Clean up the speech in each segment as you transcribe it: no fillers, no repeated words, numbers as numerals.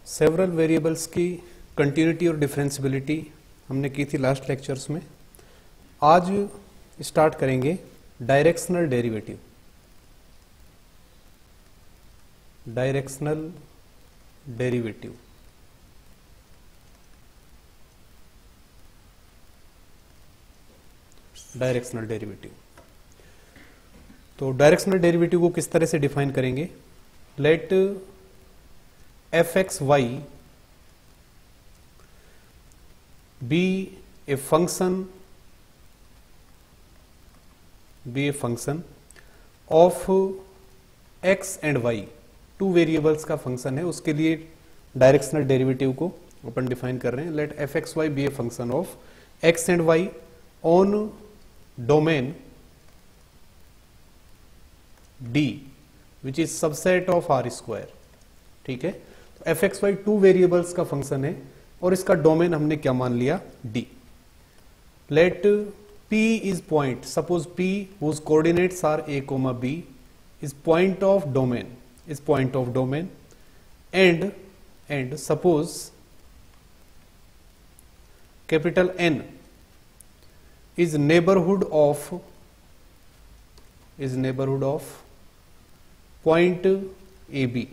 Several variables की continuity और differentiability हमने की थी लास्ट लेक्चर्स में। आज स्टार्ट करेंगे directional derivative. Directional derivative directional derivative तो डायरेक्शनल डेरिवेटिव को किस तरह से डिफाइन करेंगे? Let f x y be a function of x and y, two variables का फंक्शन है, उसके लिए डायरेक्शनल डेरिवेटिव को अपन डिफाइन कर रहे हैं। Let f x y be a function of x and y on domain d which is subset of r square. ठीक है, तो f x y two variables का फंक्शन है और इसका डोमेन हमने क्या मान लिया? D. Let P is point, suppose P whose coordinates are a comma B is point of domain, and suppose capital N is neighborhood of point AB.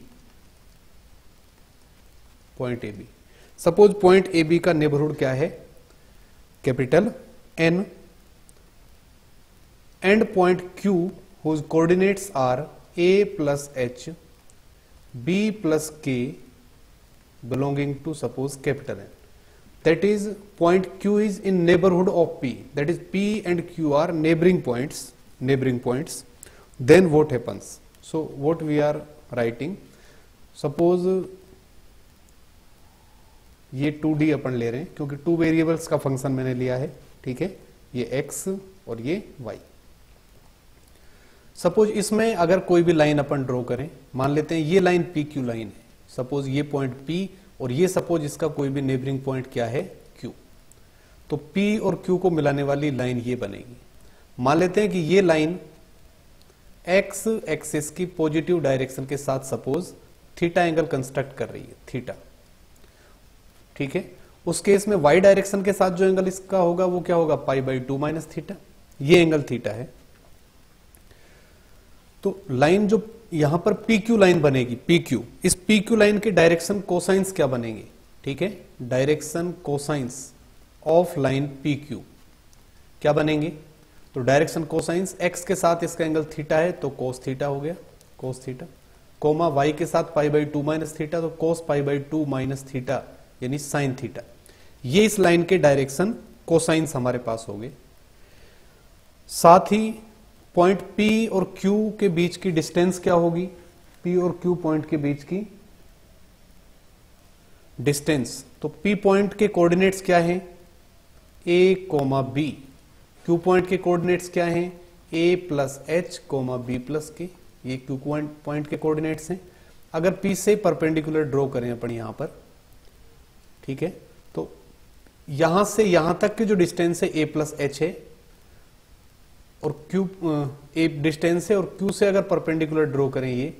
Suppose point AB का neighborhood क्या है? Capital N, and point Q whose coordinates are A plus H, B plus K belonging to suppose capital N. That is, point Q is in neighborhood of P. That is, P and Q are neighboring points. Then what happens? So what we are writing? Suppose ये 2D अपन ले रहे हैं क्योंकि to variables का function मैंने लिया है। ठीक है, ये x और ये y। सपोज इसमें अगर कोई भी लाइन अपन ड्रॉ करें, मान लेते हैं ये लाइन पी क्यू लाइन है। सपोज ये पॉइंट P और ये सपोज इसका कोई भी नेबरिंग पॉइंट क्या है? Q। तो P और Q को मिलाने वाली लाइन ये बनेगी। मान लेते हैं कि ये लाइन x एक्सिस की पॉजिटिव डायरेक्शन के साथ सपोज थीटा एंगल कंस्ट्रक्ट कर रही है, थीटा। ठीक है, उस केस में y डायरेक्शन के साथ जो एंगल इसका होगा वो क्या होगा? π/2 माइनस थीटा। ये एंगल थीटा है। तो लाइन जो यहां पर PQ लाइन बनेगी, PQ, इस PQ लाइन के डायरेक्शन कोसाइंस क्या बनेंगे? ठीक है, direction cosines of line PQ क्या बनेंगे? तो डायरेक्शन कोसाइंस x के साथ इसका एंगल थीटा है तो कोस थीटा हो गया, कोस थीटा, कोमा y के साथ π/2 माइनस थीटा तो कोस π/2 माइनस थीटा यानी साइन थीटा। ये इस लाइन के डायरेक्शन कोसाइंस हमारे पास हो गए। साथ ही पॉइंट P और Q के बीच की डिस्टेंस क्या होगी? P और Q पॉइंट के बीच की डिस्टेंस, तो P पॉइंट के कोऑर्डिनेट्स क्या हैं? A, B। Q पॉइंट के कोऑर्डिनेट्स क्या हैं? A plus H, B plus K। ये Q पॉइंट के कोऑर्डिनेट्स हैं। अगर P से परपेंडिकुलर ड्रॉ करें अपन यहां पर, ठीक है, तो यहां से यहां तक की जो डिस्टेंस है A प्लस H है और Q A डिस्टेंस है, और Q से अगर परपेंडिकुलर ड्रॉ करें ये,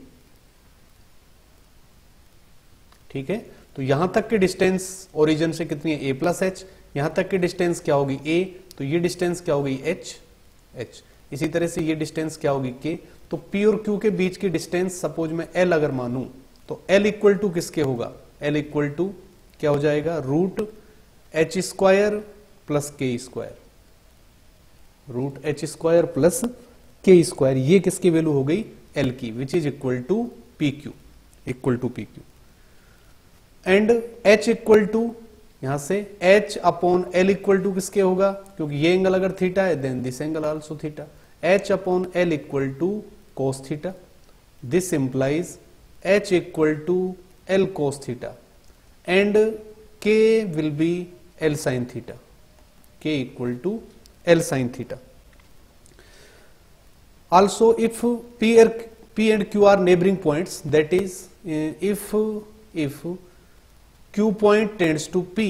ठीक है, तो यहां तक की डिस्टेंस ओरिजिन से कितनी है? A plus H। यहां तक की डिस्टेंस क्या होगी? A, तो ये डिस्टेंस क्या होगी? H। इसी तरह से ये डिस्टेंस क्या होगी? K। तो P और Q के बीच की डिस्टेंस सपोज मैं L अगर मानूं तो L इक्वल टू किसके होगा? L इक्वल टू क्या हो जाएगा? Root H square plus K square, root H square plus K square. ये किसकी वैल्यू हो गई? L की, which is equal to PQ, and H equal to यहां से H upon L equal to किसके होगा? क्योंकि ये एंगल अगर थीटा है then this angle also theta. H upon L equal to cos theta. This implies H equal to L cos theta and K will be L sin theta, K equal to L sin theta. Also, if P and Q are neighboring points, that is, if Q point tends to P,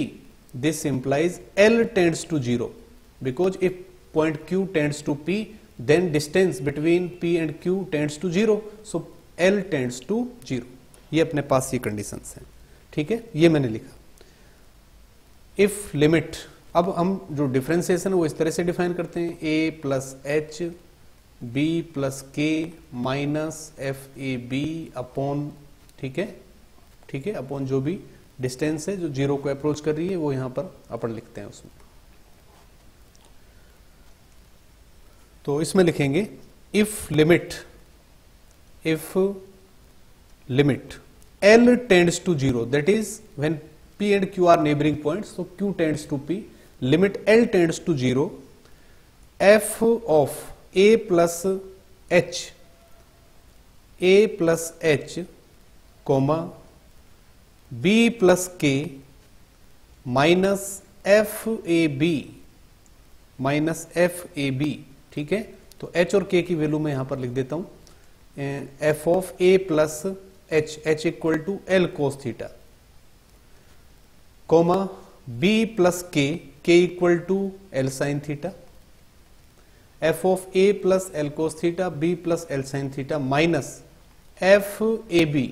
this implies L tends to 0, because if point Q tends to P, then distance between P and Q tends to 0, so L tends to 0. ये अपने पास ये conditions हैं। ठीक है, ये मैंने लिखा। If limit, अब हम जो डिफरेंशिएशन है वो इस तरह से डिफाइन करते हैं, a plus H B plus के minus F A B upon, ठीक है, ठीक है, अपॉन जो भी डिस्टेंस है जो जीरो को अप्रोच कर रही है वो यहां पर अपन लिखते हैं उसमें। तो इसमें लिखेंगे if limit L tends to 0, that is when P and Q are neighboring points, so Q tends to P, limit L tends to 0, f of A plus H, comma B plus K minus FAB, ठीक है। तो H और K की value मैं यहां पर लिख देता हूं, f of A plus H equal to L cos theta, comma B plus K equal to L sine theta, f of A plus L cos theta, B plus L sine theta, minus FAB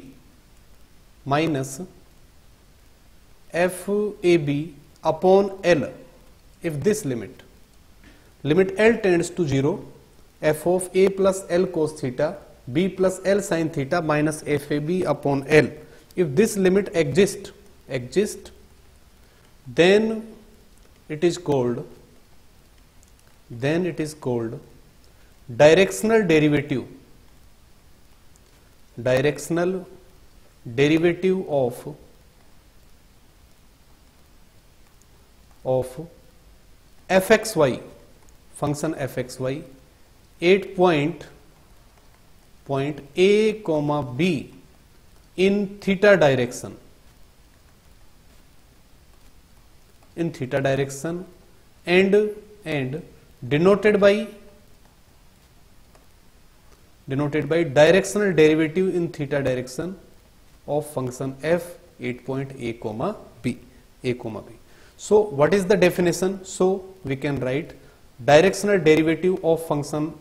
upon L, if this limit L tends to 0, f of A plus L cos theta, B plus L sin theta minus FAB upon L. If this limit exists, then it is called directional derivative of fxy, function fxy 8 point A comma B in theta direction, and denoted by directional derivative in theta direction of function f 8 point A comma B. So what is the definition? So we can write directional derivative of function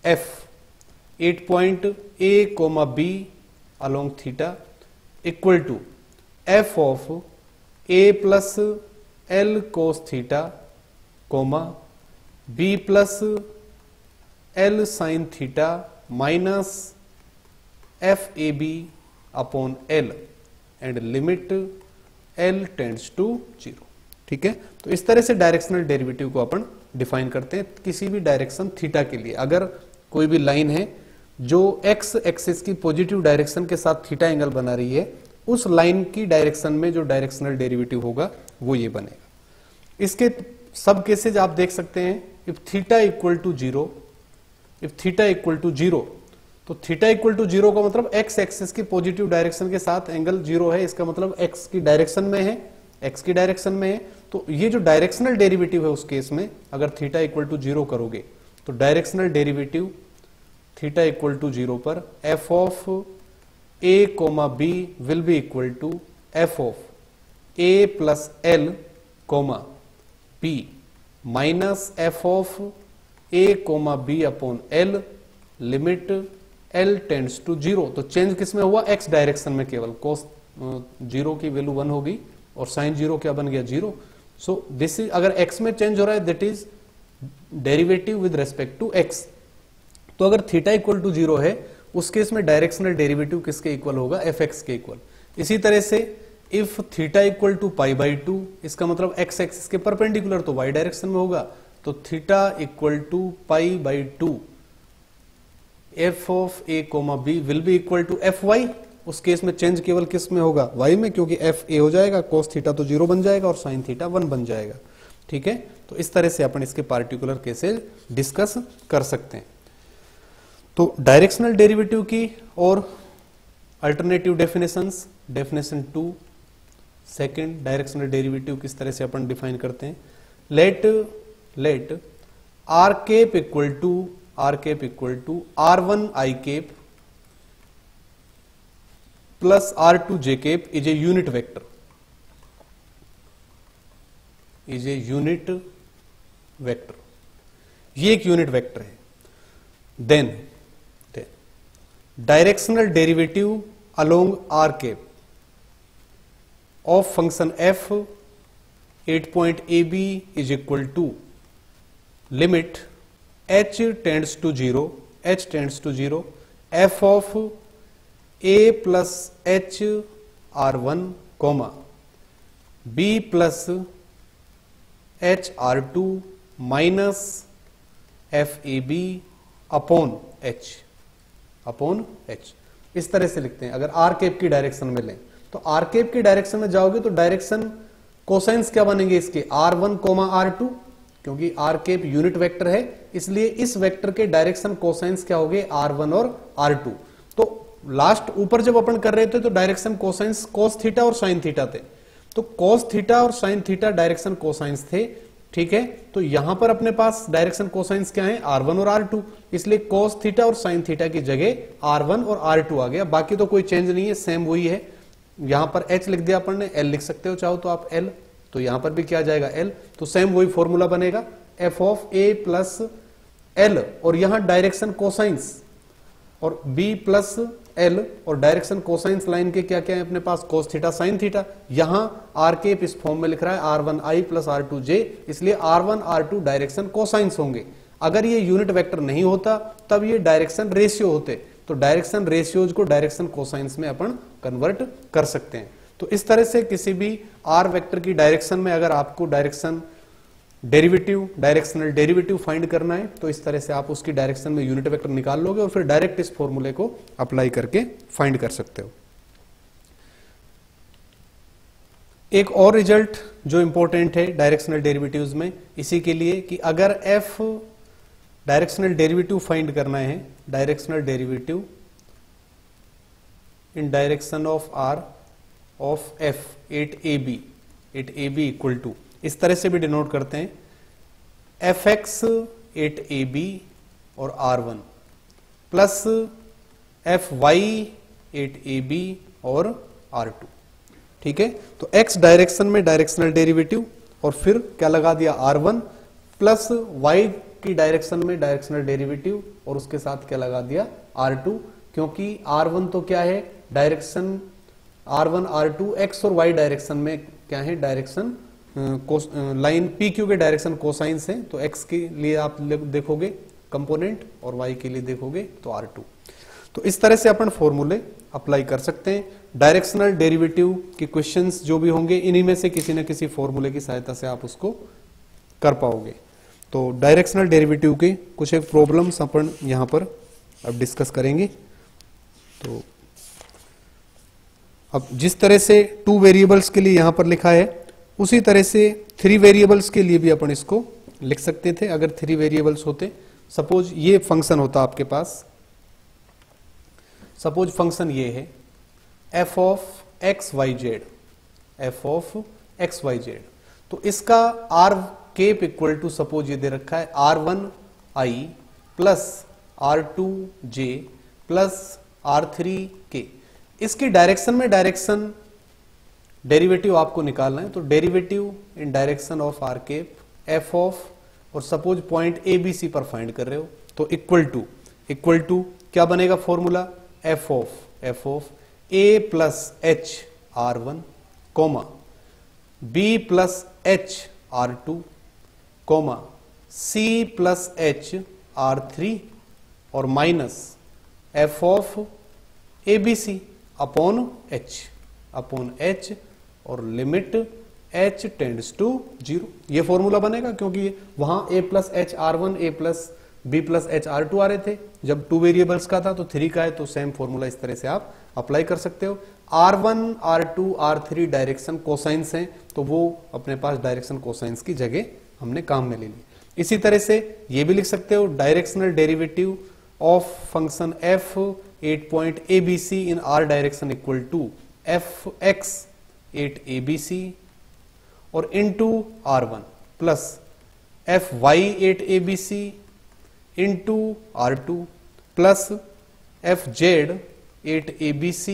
f 8 point A comma B along theta equal to f of A plus L cos theta comma B plus L sin theta minus FAB upon L and limit L tends to 0, ठीक है। तो इस तरह से directional derivative को अपन define करते हैं किसी भी डायरेक्शन थीटा के लिए। अगर कोई भी लाइन है जो एक्स एक्सिस की पॉजिटिव डायरेक्शन के साथ थीटा एंगल बना रही है, उस लाइन की डायरेक्शन में जो डायरेक्शनल डेरिवेटिव होगा वो ये बनेगा। इसके सब केसेज आप देख सकते हैं, इफ थीटा इक्वल टू 0, तो थीटा इक्वल टू 0 का मतलब एक्स एक्सिस की पॉजिटिव डायरेक्शन के साथ एंगल 0 है, इसका मतलब एक्स की डायरेक्शन में है, तो ये जो डायरेक्शनल डेरिवेटिव है उस केस में अगर थीटा इक्वल टू 0 करोगे तो directional derivative theta equal to 0 पर f of a comma b will be equal to f of a plus l comma b minus f of a comma b upon l, limit l tends to 0। तो change किसमें हुआ? X direction में केवल, कोस 0 की value 1 होगी और sign 0 क्या बन गया? 0। सो दिस इज, अगर एक्स में चेंज हो रहा है that is derivative with respect to x. तो अगर थीटा इक्वल टू 0 है उस केस में डायरेक्शनल डेरिवेटिव किसके इक्वल होगा? एफ एक्स के इक्वल। इसी तरह से if theta equal to pi by 2, इसका मतलब एक्स एक्सिस के परपेंडिकुलर तो वाई डायरेक्शन में होगा, तो theta equal to pi by 2 f of a comma b will be equal to f y. उस केस में चेंज केवल किस में होगा? वाई में, क्योंकि एफ ए हो जाएगा, कोस थीटा तो 0 बन जाएगा और साइन थीटा 1 बन जाएगा, ठीक है। तो इस तरह से अपन इसके पार्टिकुलर केसेस डिस्कस कर सकते हैं। तो डायरेक्शनल डेरिवेटिव की और alternative definitions, definition 2 second, directional derivative किस तरह से अपन डिफाइन करते हैं। Let r cap equal to R1 I cap plus R2 J cap is a unit vector, ये एक यूनिट वेक्टर है। Then directional derivative along are cap of function f 8.ab is equal to limit h tends to zero f of a plus h r1 comma b plus h r2 minus F A B upon H इस तरह से लिखते हैं। अगर are cap की direction में लें तो आर कैप की डायरेक्शन में जाओगे तो डायरेक्शन कोसाइंस क्या बनेंगे इसके r1 कोमा r2, क्योंकि आर कैप यूनिट वेक्टर है इसलिए इस वेक्टर के डायरेक्शन कोसाइंस क्या हो गए r1 और r2। तो लास्ट ऊपर जब अपन कर रहे थे तो डायरेक्शन कोसाइंस कोस थीटा और साइन थीटा थे, तो कोस थीटा और साइन थीटा डायरेक्शन कोसाइंस थे, ठीक है। तो यहां पर अपने पास डायरेक्शन कोसाइंस क्या है r1 और r2, इसलिए कोस थीटा और साइन थीटा की जगह r1 और r2 आ गया। बाकी तो कोई चेंज नहीं है, सेम वही है। यहां पर h लिख दिया अपन ने, l लिख सकते हो चाहो तो आप l, तो यहां पर भी क्या आ जाएगा l, तो सेम वही फॉर्मूला बनेगा f of a plus l, और यहां डायरेक्शन कोसाइंस और b प्लस l और डायरेक्शन कोसाइंस लाइन के क्या क्या है अपने पास कोस थीटा साइन थीटा। यहां आर केप इस फॉर्म में लिख रहा है r1i प्लस r2j, इसलिए r1 r2 डायरेक्शन कोसाइंस होंगे। अगर ये यूनिट वेक्टर नहीं होता तब ये डायरेक्शन रेशियो होते, तो डायरेक्शन रेशियोज को डायरेक्शन कोसाइंस में अपन कन्वर्ट कर सकते हैं। तो इस तरह से किसी भी आर वेक्टर की डायरेक्शन में अगर आपको direction derivative directional derivative find करना है तो इस तरह से आप उसकी डायरेक्शन में यूनिट वेक्टर निकाल लोगे और फिर डायरेक्ट इस फॉर्मूले को अप्लाई करके फाइंड कर सकते हो। एक और रिजल्ट जो इंपॉर्टेंट है डायरेक्शनल डेरिवेटिव्स में इसी के लिए कि अगर f डायरेक्शनल डेरिवेटिव फाइंड करना है, directional derivative in direction of r of f 8ab equal to, इस तरह से भी डिनोट करते हैं fx 8ab और r1 प्लस fy 8ab और r2, ठीक है। तो x डायरेक्शन में डायरेक्शनल डेरिवेटिव और फिर क्या लगा दिया r1 प्लस y की डायरेक्शन में डायरेक्शनल डेरिवेटिव और उसके साथ क्या लगा दिया r2, क्योंकि r1 तो क्या है डायरेक्शन r1 r2 x और y डायरेक्शन में क्या है डायरेक्शन लाइन PQ के डायरेक्शन कोसाइंस है, तो x के लिए आप देखोगे कंपोनेंट और y के लिए देखोगे तो r2। तो इस तरह से अपन फॉर्मूले अप्लाई कर सकते हैं। डायरेक्शनल डेरिवेटिव के क्वेश्चंस जो भी होंगे इन्हीं में से किसी न किसी फॉर्मूले की सहायता से आप उसको कर पाओगे। तो डायरेक्शनल डेरिवेटिव के कुछ एक प्रॉब्लम्स अपन यहां पर अब डिस्कस करेंगे। तो अब जिस तरह से 2 वेरिएबल्स के लिए यहां पर लिखा है उसी तरह से 3 वेरिएबल्स के लिए भी अपन इसको लिख सकते थे। अगर 3 वेरिएबल्स होते, सपोज ये फंक्शन होता आपके पास, सपोज फंक्शन ये है f of x Y z, f of x Y z, तो इसका r cap equal to suppose ये दे रखा है r1i plus r2j plus r3k। इसकी डायरेक्शन में डायरेक्शन डेरिवेटिव आपको निकालना है, तो derivative in direction of R cap F of, और suppose point A B C पर फाइंड कर रहे हो तो इक्वल टू क्या बनेगा formula f of a plus h r1 comma b plus h r2 comma c plus h r3 और minus f of a B c upon h और limit h tends to 0। ये formula बनेगा क्योंकि वहां a plus h r1 a प्लस b plus h r2 आ रहे थे, जब 2 वेरिएबल्स का था तो 3 का है, तो सेम फॉर्मूला इस तरह से आप अप्लाई कर सकते हो। r1 r2 r3 direction cosines हैं, तो वो अपने पास डायरेक्शन कोसाइंस की जगह हमने काम में ले ली। इसी तरह से ये भी लिख सकते हो directional derivative of function f 8.abc in r direction equal to fx 8abc और into r1 plus fy 8abc into r2 plus fz 8abc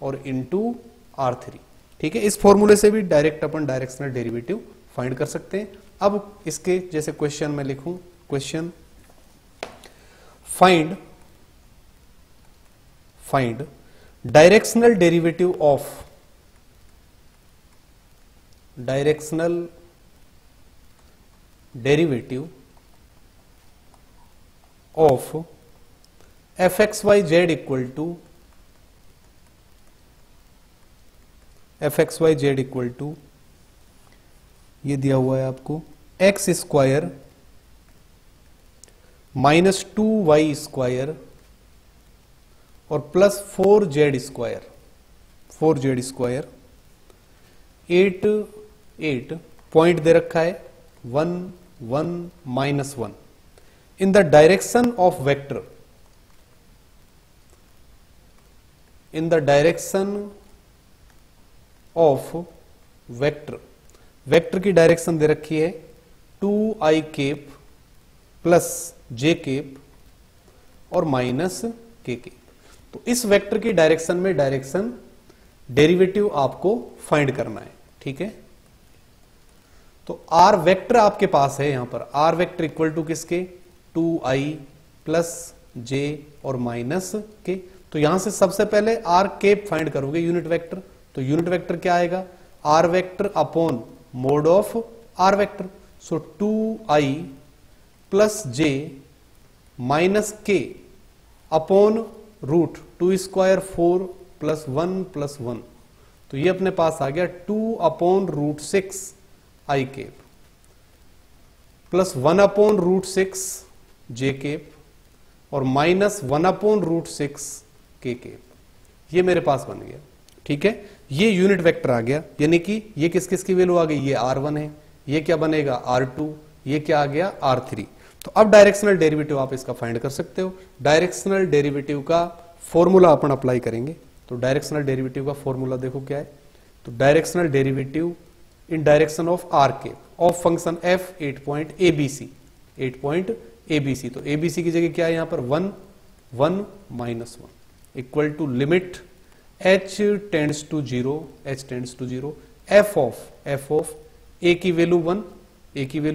और इनटू r3, ठीक है। इस फॉर्मूले से भी डायरेक्ट अपन डायरेक्शनल डेरिवेटिव फाइंड कर सकते हैं। अब इसके जैसे क्वेश्चन में लिखूं, question find directional derivative of directional derivative of F x Y Z equal to ये दिया हुआ है आपको X square minus 2y square और प्लस 4z स्क्वायर 8 पॉइंट दे रखा है 1 1 minus 1 in the direction of vector, in the direction of vector, vector की डायरेक्शन दे रखी है 2i cap plus j cap और माइनस k केप। तो इस वेक्टर की डायरेक्शन में डायरेक्शन डेरिवेटिव आपको फाइंड करना है, ठीक है। तो r वेक्टर आपके पास है, यहां पर r वेक्टर इक्वल टू किसके 2i प्लस j और माइनस k। तो यहां से सबसे पहले r केप फाइंड करोगे यूनिट वेक्टर, तो यूनिट वेक्टर क्या आएगा r vector upon mod of r vector. So 2i plus j minus k upon root 2 square 4 plus 1 तो ये अपने पास आ गया 2 upon root 6 i cap plus 1 upon root 6 j cap और minus 1 upon root 6 k cap. ये मेरे पास बन गया, ठीक है। ये यूनिट वेक्टर आ गया, यानी कि ये किस किस की वैल्यू आ गई, ये r1 है, ये क्या बनेगा r2, ये क्या आ गया r3। तो अब डायरेक्शनल डेरिवेटिव आप इसका फाइंड कर सकते हो। डायरेक्शनल डेरिवेटिव का फॉर्मूला अपन अप्लाई करेंगे। तो डायरेक्शनल डेरिवेटिव का फॉर्मूला देखो क्या है, तो directional derivative in direction of r के of function f 8 point abc। तो abc की जगह क्या है यहां पर 1 1 minus 1 equal to limit h tends to 0 f of a की value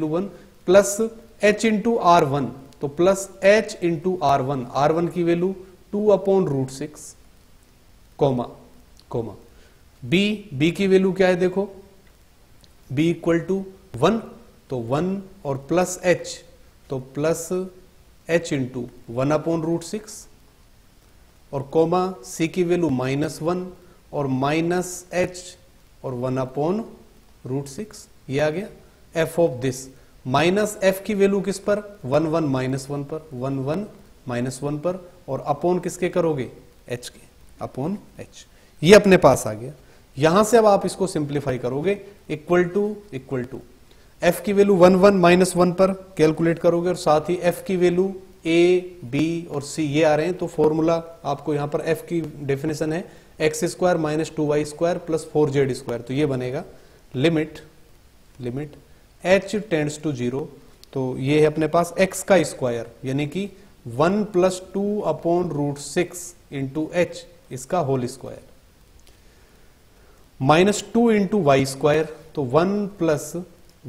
1 plus h into r1, तो प्लस h इंटू r1 की value 2 upon root 6 comma b की वैल्यू क्या है देखो b इक्वल टू 1, तो 1 और प्लस h, तो plus h into 1 upon root 6 और कोमा c की वैल्यू -1 और माइनस h और 1 अपॉन रूट 6। ये आ गया f of this minus f की वैल्यू किस पर 1 1 माइनस 1 पर 1 1 माइनस 1 पर और अपॉन किसके करोगे h के अपॉन h। ये अपने पास आ गया। यहां से अब आप इसको सिंप्लीफाई करोगे इक्वल टू f की वैल्यू 1 1 माइनस 1 पर कैलकुलेट करोगे और साथ ही f की वैल्यू a b और c ये आ रहे हैं। तो फॉर्मूला आपको यहां पर f की डेफिनेशन है x square minus 2y square plus 4z square. तो ये बनेगा लिमिट h टेंड्स टू 0, तो ये है अपने पास x का स्क्वायर यानी कि 1 plus 2 upon root 6 into h इसका whole square minus 2 into Y square, तो 1 plus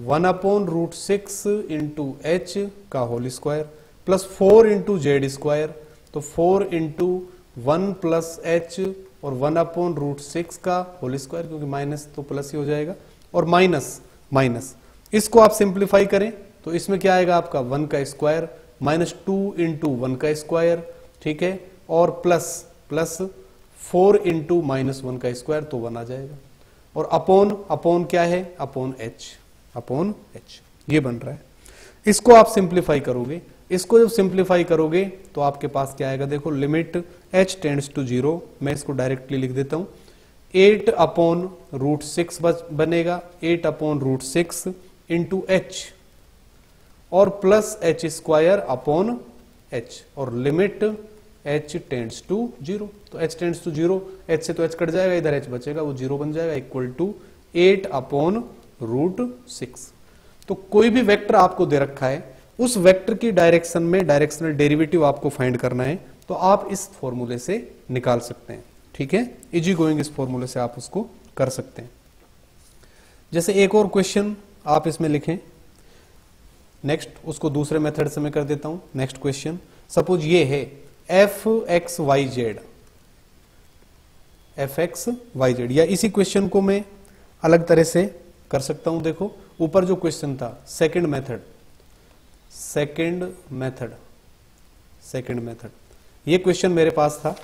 1 upon root 6 into h का whole square plus 4 into Z square, तो 4 इंटू 1 प्लस h और 1 अपॉन रूट 6 का होल स्क्वायर, क्योंकि माइनस तो प्लस ही हो जाएगा और माइनस इसको आप सिंप्लीफाई करें तो इसमें क्या आएगा आपका 1 का स्क्वायर माइनस 2 इंटू 1 का स्क्वायर, ठीक है, और प्लस 4 इंटू माइनस 1 का स्क्वायर, तो 1 आ जाएगा और अपॉन क्या है अपॉन h ये बन रहा है। इसको आप सिंप्लीफाई करोगे, इसको जब सिंप्लीफाई करोगे तो आपके पास क्या आएगा देखो लिमिट h टेंड्स टू 0, मैं इसको डायरेक्टली लिख देता हूं 8 अपॉन रूट 6 बनेगा 8 अपॉन रूट 6 इंटू h और plus h square upon h और लिमिट h टेंड्स टू 0। तो h टेंड्स टू 0, h से तो h कट जाएगा, इधर h बचेगा वो 0 बन जाएगा इक्वल टू 8 अपॉन रूट 6। तो कोई भी वेक्टर आपको दे रखा है उस वेक्टर की डायरेक्शन में डायरेक्शनल डेरिवेटिव आपको फाइंड करना है, तो आप इस फॉर्मूले से निकाल सकते हैं, ठीक है। इजी गोइंग इस फॉर्मूले से आप उसको कर सकते हैं। जैसे एक और क्वेश्चन आप इसमें लिखें, नेक्स्ट उसको दूसरे मेथड से मैं कर देता हूं। नेक्स्ट क्वेश्चन सपोज ये है एफ एक्स वाई जेड, या इसी क्वेश्चन को मैं अलग तरह से कर सकता हूं। देखो ऊपर जो क्वेश्चन था सेकंड मेथड, ये क्वेश्चन मेरे पास था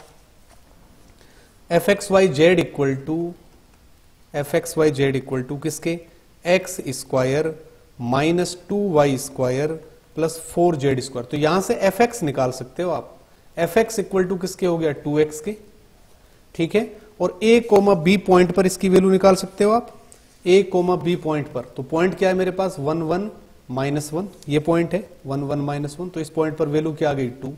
fxyz इक्वल टू किसके, x square minus 2y² plus 4z²। तो यहां से fx निकाल सकते हो आप। fx इक्वल टू किसके हो गया, 2x के, ठीक है। और a, b पॉइंट पर इसकी वैल्यू निकाल सकते हो आप, a, b पॉइंट पर। तो पॉइंट क्या है मेरे पास, 1 1 -1, ये पॉइंट है 1 1 -1। तो इस पॉइंट पर वैल्यू क्या आ गई, 2।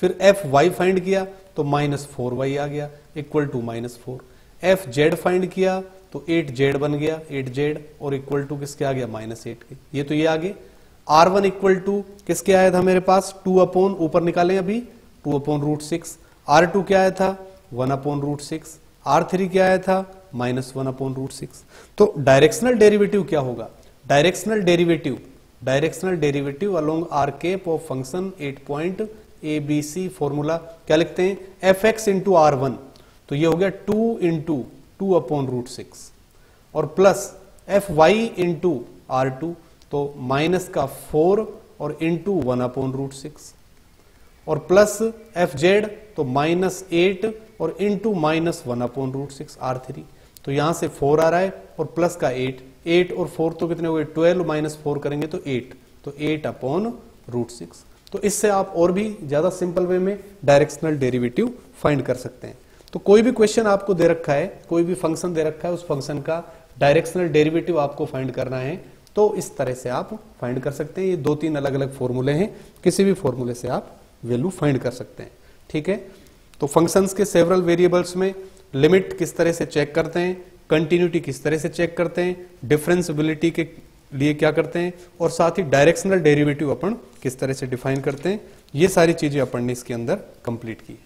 फिर fy फाइंड किया तो -4y आ गया इक्वल टू -4। fz फाइंड किया तो 8z बन गया, 8z और इक्वल टू किसके आ गया, -8 के। ये तो ये आगे r1 इक्वल टू किसके आया था मेरे पास, 2 ऊपर निकालें अभी 2/√6। r2 क्या आया था, 1/√6। r3 क्या आया था, -1/√6। तो डायरेक्शनल डेरिवेटिव क्या होगा, directional derivative along are cap of function 8 point ABC formula क्या लिखते हैं, fx इंटू r1, तो ये हो गया 2 इंटू 2/√6 और प्लस fy इंटू r2, तो माइनस का 4 और इंटू 1/√6 और प्लस fz तो -8 और इंटू -1/√6 r3। तो यहां से 4 आ रहा है और प्लस का 8 और 4 तो कितने हो गए, 12 -4 करेंगे तो 8, तो 8/√6। तो इससे आप और भी ज्यादा सिंपल वे में डायरेक्शनल डेरिवेटिव फाइंड कर सकते हैं। तो कोई भी क्वेश्चन आपको दे रखा है, कोई भी फंक्शन दे रखा है, उस फंक्शन का डायरेक्शनल डेरिवेटिव आपको फाइंड करना है, तो इस तरह से आप फाइंड कर सकते हैं। ये 2-3 अलग अलग फॉर्मूले हैं, किसी भी फॉर्मूले से आप वैल्यू फाइंड कर सकते हैं, ठीक है। तो फंक्शंस के सेवरल वेरिएबल्स में लिमिट किस तरह से चेक करते हैं, कंटिन्यूटी किस तरह से चेक करते हैं, डिफरेंशिएबिलिटी के लिए क्या करते हैं, और साथ ही डायरेक्शनल डेरिवेटिव अपन किस तरह से डिफाइन करते हैं, ये सारी चीजें अपन ने इसके अंदर कंप्लीट की।